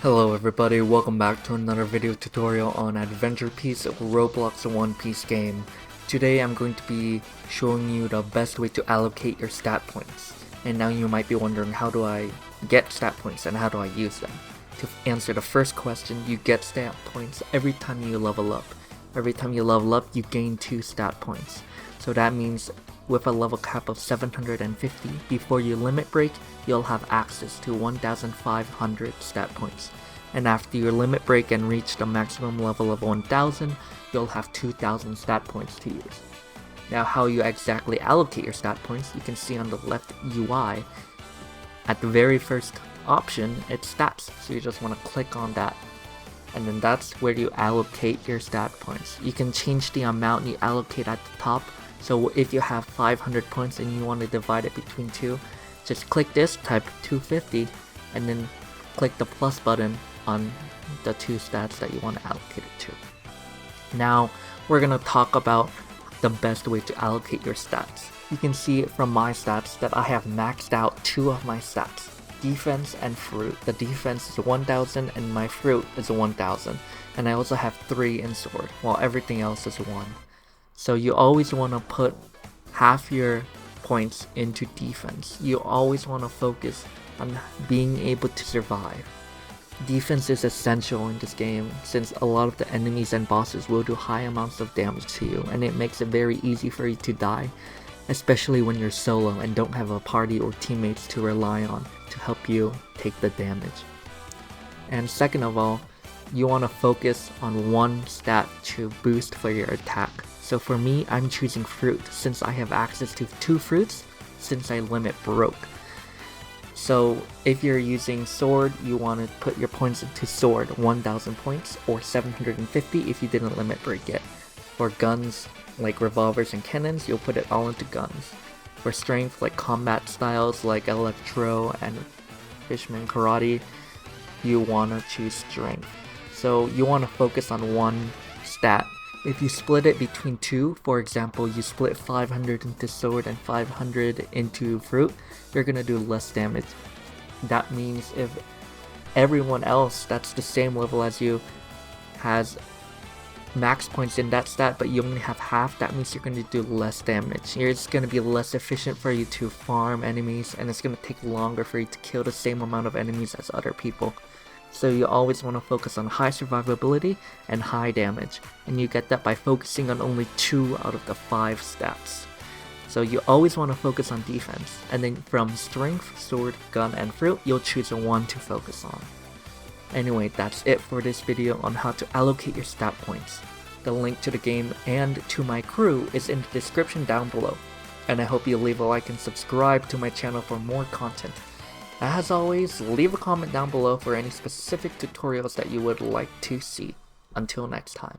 Hello everybody, welcome back to another video tutorial on Adventure Piece of Roblox One Piece game. Today I'm going to be showing you the best way to allocate your stat points. And now you might be wondering, how do I get stat points and how do I use them? To answer the first question, you get stat points every time you level up. Every time you level up, you gain 2 stat points. So that means with a level cap of 750, before your limit break, you'll have access to 1,500 stat points. And after your limit break and reach the maximum level of 1,000, you'll have 2,000 stat points to use. Now, how you exactly allocate your stat points, you can see on the left UI. At the very first option, it's stats, so you just want to click on that. And then that's where you allocate your stat points. You can change the amount you allocate at the top. So if you have 500 points and you want to divide it between 2, just click this, type 250, and then click the plus button on the 2 stats that you want to allocate it to. Now, we're going to talk about the best way to allocate your stats. You can see from my stats that I have maxed out 2 of my stats, defense and fruit. The defense is 1,000 and my fruit is 1,000. And I also have 3 in sword, while everything else is 1. So you always want to put half your points into defense. You always want to focus on being able to survive. Defense is essential in this game since a lot of the enemies and bosses will do high amounts of damage to you, and it makes it very easy for you to die, especially when you're solo and don't have a party or teammates to rely on to help you take the damage. And second of all, you want to focus on one stat to boost for your attack. So for me, I'm choosing fruit since I have access to 2 fruits since my limit broke. So if you're using sword, you want to put your points into sword, 1,000 points, or 750 if you didn't limit break it. For guns, like revolvers and cannons, you'll put it all into guns. For strength, like combat styles like electro and fishman karate, you want to choose strength. So you want to focus on one stat. If you split it between 2, for example, you split 500 into sword and 500 into fruit, you're gonna do less damage. That means if everyone else that's the same level as you has max points in that stat, but you only have half, that means you're gonna do less damage. It's gonna be less efficient for you to farm enemies, and it's gonna take longer for you to kill the same amount of enemies as other people. So you always want to focus on high survivability and high damage, and you get that by focusing on only 2 out of the 5 stats. So you always want to focus on defense, and then from strength, sword, gun, and fruit, you'll choose one to focus on. Anyway, that's it for this video on how to allocate your stat points. The link to the game and to my crew is in the description down below, and I hope you leave a like and subscribe to my channel for more content. As always, leave a comment down below for any specific tutorials that you would like to see. Until next time.